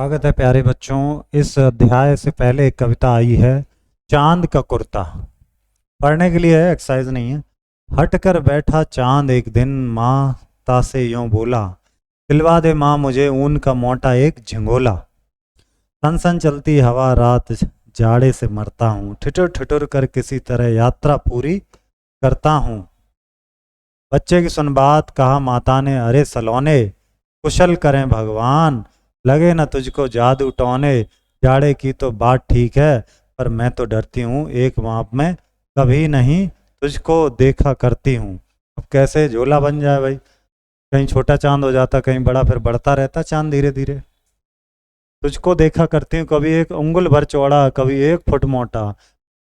स्वागत है प्यारे बच्चों। इस अध्याय से पहले एक कविता आई है, चांद का कुर्ता। पढ़ने के लिए है, एक्सरसाइज नहीं है। हट कर बैठा चांद एक दिन, माता से यूं बोला, दिलवा दे माँ मुझे ऊन का मोटा एक झिंगोला। सन सन चलती हवा रात, जाड़े से मरता हूँ, ठिठुर ठिठुर कर किसी तरह यात्रा पूरी करता हूँ। बच्चे की सुन बात, कहा माता ने, अरे सलोने, कुशल करें भगवान, लगे न तुझको जादू टोने। जाड़े की तो बात ठीक है, पर मैं तो डरती हूँ, एक माप में कभी नहीं तुझको देखा करती हूँ। अब कैसे झोला बन जाए भाई, कहीं छोटा चांद हो जाता, कहीं बड़ा, फिर बढ़ता रहता चांद धीरे धीरे। तुझको देखा करती हूँ, कभी एक उंगल भर चौड़ा, कभी 1 फुट मोटा।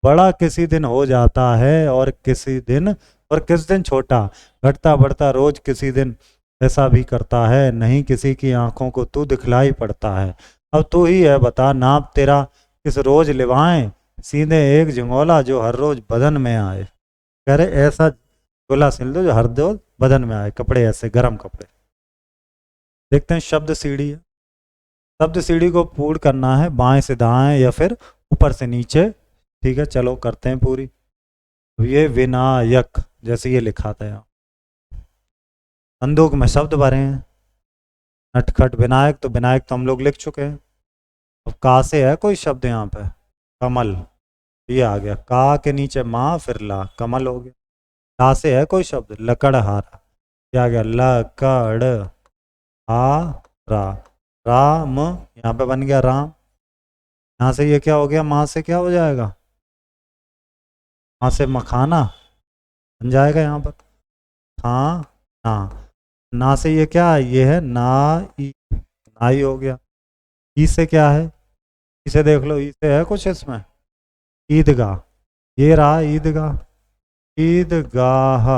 बड़ा किसी दिन हो जाता है और किस दिन छोटा। घटता बढ़ता रोज किसी दिन ऐसा भी करता है, नहीं किसी की आंखों को तू दिखलाई पड़ता है। अब तू ही है बता, नाप तेरा किस रोज लिवाएं, सीधे एक झिंगोला जो हर रोज बदन में आए। कह रहे ऐसा झोला सिल दो जो हर रोज बदन में आए, कपड़े ऐसे गर्म कपड़े। देखते हैं शब्द सीढ़ी है। शब्द सीढ़ी को पूर्ण करना है, बाएं से दाएं या फिर ऊपर से नीचे। ठीक है, चलो करते हैं पूरी। ये विनायक जैसे ये लिखा था यहाँ, बंदूक में शब्द भरे हैं। नटखट विनायक, तो विनायक तो हम लोग लिख चुके हैं। अब का से है कोई शब्द यहाँ पे, कमल, ये आ गया। का के नीचे माँ फिर ला, कमल हो गया। ला से है कोई शब्द, लकड़हारा, क्या आ गया, लकड़ हारा। राम, यहाँ पे बन गया राम। यहाँ से ये क्या हो गया, माँ से क्या हो जाएगा, माँ से मखाना बन जाएगा यहाँ पर। हाँ ना, ना से ये क्या है, ये है ना, ई, नाई हो गया। ई से क्या है, इसे देख लो, ई से है कुछ इसमें, ईदगाह, ये रहा ईदगाह, ईदगाह।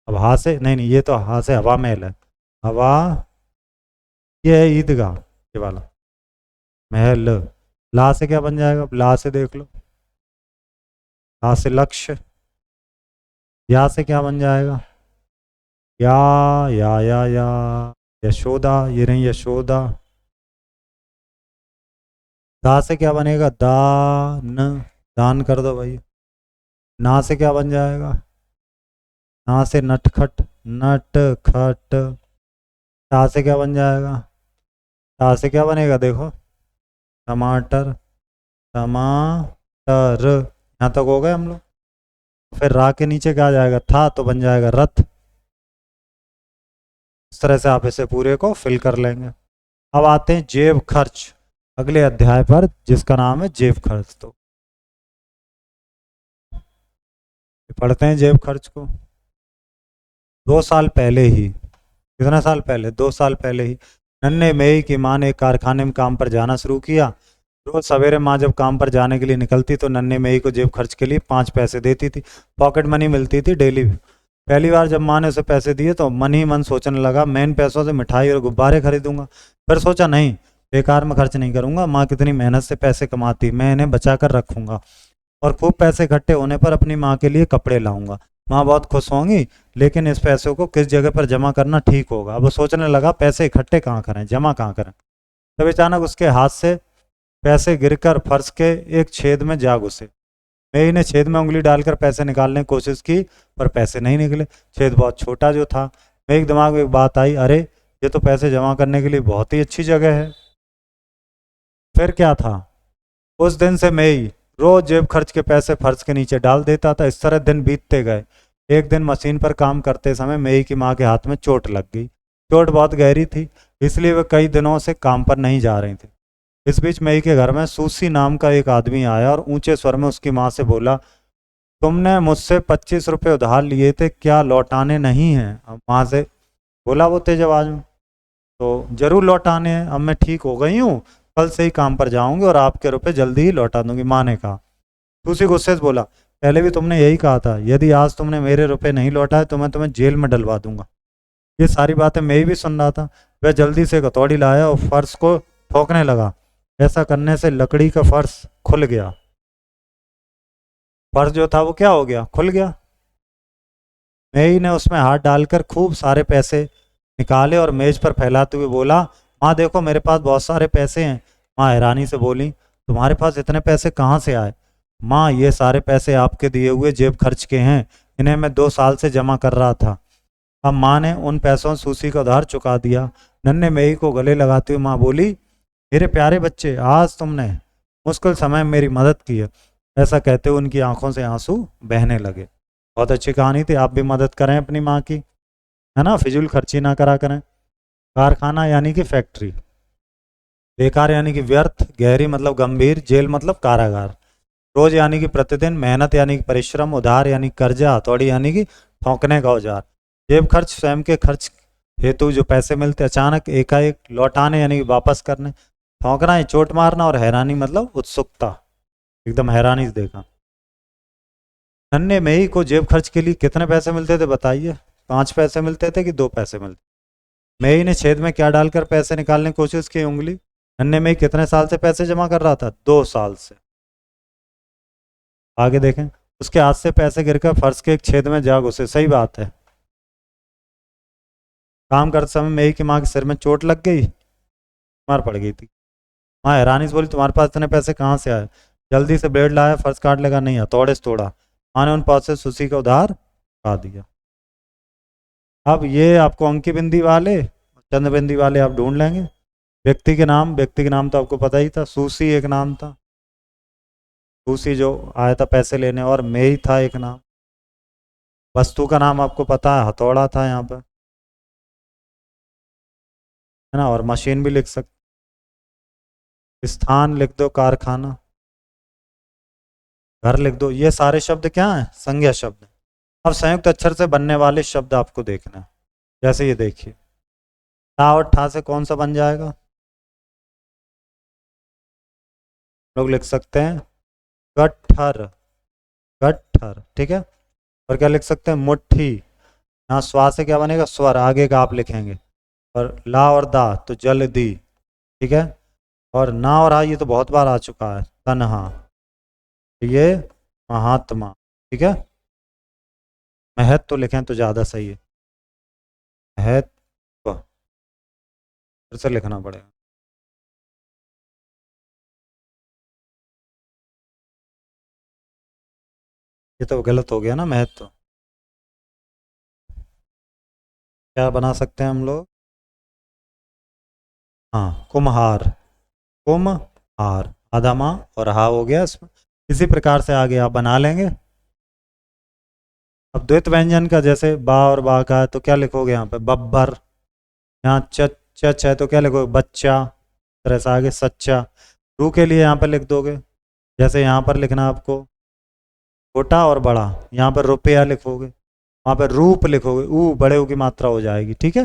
अब हा से नहीं, नहीं ये तो हा से हवा महल है, हवा, ये है ईदगाह, ये वाला महल। ला से क्या बन जाएगा, ला से देख लो, ला से लक्ष्य। या से क्या बन जाएगा, या यशोदा, ये नहीं यशोदा। दा से क्या बनेगा, दान, दान कर दो भाई। ना से क्या बन जाएगा, ना से नटखट, नटखट। ता से क्या बन जाएगा, ता से क्या बनेगा देखो, टमाटर, टमाटर। यहाँ तक हो गए हम लोग। फिर रा के नीचे क्या आ जाएगा, था, तो बन जाएगा रथ। इस तरह से आप इसे पूरे को फिल कर लेंगे। अब आते हैं जेब खर्च, अगले अध्याय पर, जिसका नाम है जेब खर्च। तो पढ़ते हैं जेब खर्च को। 2 साल पहले ही, कितना साल पहले, 2 साल पहले ही नन्हे मेई की माँ ने एक कारखाने में काम पर जाना शुरू किया। रोज सवेरे माँ जब काम पर जाने के लिए निकलती तो नन्हे मेई को जेब खर्च के लिए 5 पैसे देती थी, पॉकेट मनी मिलती थी डेली। पहली बार जब माँ ने उसे पैसे दिए तो मन ही मन सोचने लगा, मैं इन पैसों से मिठाई और गुब्बारे खरीदूंगा। फिर सोचा नहीं, बेकार में खर्च नहीं करूंगा, माँ कितनी मेहनत से पैसे कमाती, मैं इन्हें बचा कर रखूंगा और खूब पैसे इकट्ठे होने पर अपनी माँ के लिए कपड़े लाऊंगा। माँ बहुत खुश होंगी, लेकिन इस पैसों को किस जगह पर जमा करना ठीक होगा। अब वो सोचने लगा, पैसे इकट्ठे कहाँ करें, जमा कहाँ करें। तब अचानक उसके हाथ से पैसे गिरकर फर्श के एक छेद में जा घुसे। मेई ने छेद में उंगली डालकर पैसे निकालने की कोशिश की, पर पैसे नहीं निकले, छेद बहुत छोटा जो था। मेरे दिमाग में एक बात आई, अरे ये तो पैसे जमा करने के लिए बहुत ही अच्छी जगह है। फिर क्या था, उस दिन से मेई रोज जेब खर्च के पैसे फर्श के नीचे डाल देता था। इस तरह दिन बीतते गए। एक दिन मशीन पर काम करते समय मेई की माँ के हाथ में चोट लग गई। चोट बहुत गहरी थी, इसलिए वे कई दिनों से काम पर नहीं जा रही थी। इस बीच मई के घर में सूसी नाम का एक आदमी आया और ऊंचे स्वर में उसकी माँ से बोला, तुमने मुझसे 25 रुपये उधार लिए थे, क्या लौटाने नहीं हैं? अब माँ से बोला वो तेज आवाज में, तो जरूर लौटाने हैं, अब मैं ठीक हो गई हूँ, कल से ही काम पर जाऊंगी और आपके रुपए जल्दी ही लौटा दूंगी, माँ ने कहा। दूसरी गुस्से से बोला, पहले भी तुमने यही कहा था, यदि आज तुमने मेरे रुपए नहीं लौटाए तो मैं तुम्हें जेल में डलवा दूंगा। ये सारी बातें मैं भी सुन रहा था। वह जल्दी से हथौड़ी लाया और फर्श को ठोकने लगा। ऐसा करने से लकड़ी का फर्श खुल गया। फर्श जो था वो क्या हो गया, खुल गया। मेई ने उसमें हाथ डालकर खूब सारे पैसे निकाले और मेज पर फैलाते हुए बोला, माँ देखो मेरे पास बहुत सारे पैसे हैं। माँ हैरानी से बोली, तुम्हारे पास इतने पैसे कहाँ से आए? माँ ये सारे पैसे आपके दिए हुए जेब खर्च के हैं, इन्हें मैं 2 साल से जमा कर रहा था। अब माँ ने उन पैसों से सूसी का उधार चुका दिया। नन्हे मेही को गले लगाती हुई माँ बोली, मेरे प्यारे बच्चे, आज तुमने मुश्किल समय में मेरी मदद की है। ऐसा कहते हुए उनकी आंखों से आंसू बहने लगे। बहुत अच्छी कहानी थी। आप भी मदद करें अपनी माँ की, है ना, फिजूल खर्ची ना करा करें। कारखाना यानी कि फैक्ट्री, बेकार यानी कि व्यर्थ, गहरी मतलब गंभीर, जेल मतलब कारागार, रोज यानी कि प्रतिदिन, मेहनत यानी कि परिश्रम, उधार यानी कर्जा, हथौड़ी यानी कि ठोंकने का औजार, जेब खर्च स्वयं के खर्च हेतु जो पैसे मिलते अचानक एकाएक लौटाने यानी कि वापस करने, ठोंकना है चोट मारना, और हैरानी मतलब उत्सुकता, एकदम हैरानी से देखा। नन्हे मेही को जेब खर्च के लिए कितने पैसे मिलते थे बताइए? 5 पैसे मिलते थे कि 2 पैसे मिलते? मेही ने छेद में क्या डालकर पैसे निकालने की कोशिश की? उंगली। नन्हे मेही कितने साल से पैसे जमा कर रहा था? 2 साल से। आगे देखें, उसके हाथ से पैसे गिरकर फर्श के एक छेद में जा घुसे। सही बात है। काम करते समय मेही की माँ के सिर में चोट लग गई, मार पड़ गई थी। माँ हैरानी से बोली, तुम्हारे पास इतने पैसे कहाँ से आए? जल्दी से ब्लेड लाया, फर्श काट लगा, नहीं हथौड़े से तोड़ा। माँ ने उन पैसे सुसी का उधार पा दिया। अब ये आपको अंकी बिंदी वाले, चंद बिंदी वाले आप ढूंढ लेंगे। व्यक्ति के नाम तो आपको पता ही था, सूसी एक नाम था, सूसी जो आया था पैसे लेने, और मेही था एक नाम। वस्तु का नाम आपको पता है, हथौड़ा था यहाँ पर, है ना, और मशीन भी लिख सकते। स्थान लिख दो कारखाना, घर लिख दो। ये सारे शब्द क्या हैं? संज्ञा शब्द। अब संयुक्त अक्षर से बनने वाले शब्द आपको देखना है। जैसे ये देखिए, टा और ठा से कौन सा बन जाएगा? लोग लिख सकते हैं गट्ठर, गट्ठर, ठीक है। और क्या लिख सकते हैं? मुट्ठी। यहाँ स्वा से क्या बनेगा? स्वर, आगे का आप लिखेंगे। और ला और दा तो जल्दी, ठीक है। और ना और हा ये तो बहुत बार आ चुका है, तन्हा, ये महात्मा, ठीक है। महत्व तो लिखें तो ज़्यादा सही है, महत्व, फिर से लिखना पड़ेगा। ये तो गलत हो गया ना, महत्व। क्या बना सकते हैं हम लोग? हाँ, कुम्हार, कुम्हार, आधा माँ और हा हो गया इसमें। इसी प्रकार से आगे आप बना लेंगे। अब द्वित व्यंजन का, जैसे बा और बा का है तो क्या लिखोगे यहाँ पे? बब्बर। यहाँ चच है तो क्या लिखोगे? बच्चा। तरह से आगे सच्चा। रू के लिए यहाँ पे लिख दोगे, जैसे यहाँ पर लिखना आपको छोटा और बड़ा, यहाँ पर रुपया लिखोगे, वहाँ पर रूप लिखोगे, ऊ बड़े ऊ की मात्रा हो जाएगी, ठीक है।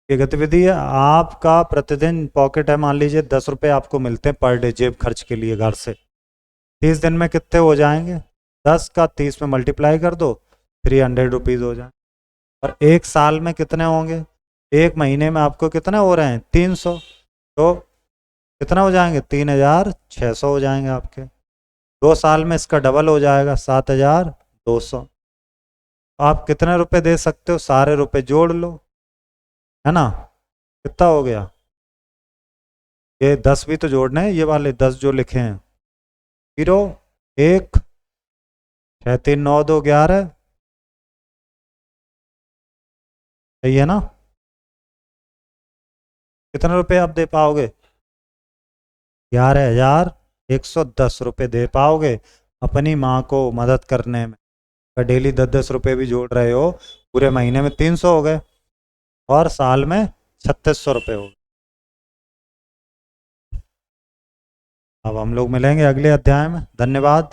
ये गतिविधि है। आपका प्रतिदिन पॉकेट है, मान लीजिए 10 रुपये आपको मिलते हैं पर डे जेब खर्च के लिए घर से। 30 दिन में कितने हो जाएंगे? 10 का 30 में मल्टीप्लाई कर दो, 300 रुपीज़ हो जाए। और एक साल में कितने होंगे? एक महीने में आपको कितने हो रहे हैं? 300। तो कितना हो जाएंगे? 3600 हो जाएंगे आपके। 2 साल में इसका डबल हो जाएगा, 7200। आप कितने रुपए दे सकते हो? सारे रुपए जोड़ लो, है ना, कितना हो गया? ये 10 भी तो जोड़ने हैं, ये वाले 10 जो लिखे हैं। 0, 1, 6, 3, 9, 2, 11, सही है ना? कितने रुपए आप दे पाओगे? 11,110 रुपये दे पाओगे अपनी माँ को मदद करने में। अगर डेली 10-10 रुपये भी जोड़ रहे हो, पूरे महीने में 300 हो गए, और साल में 3600 रुपये हो गए। अब हम लोग मिलेंगे अगले अध्याय में। धन्यवाद।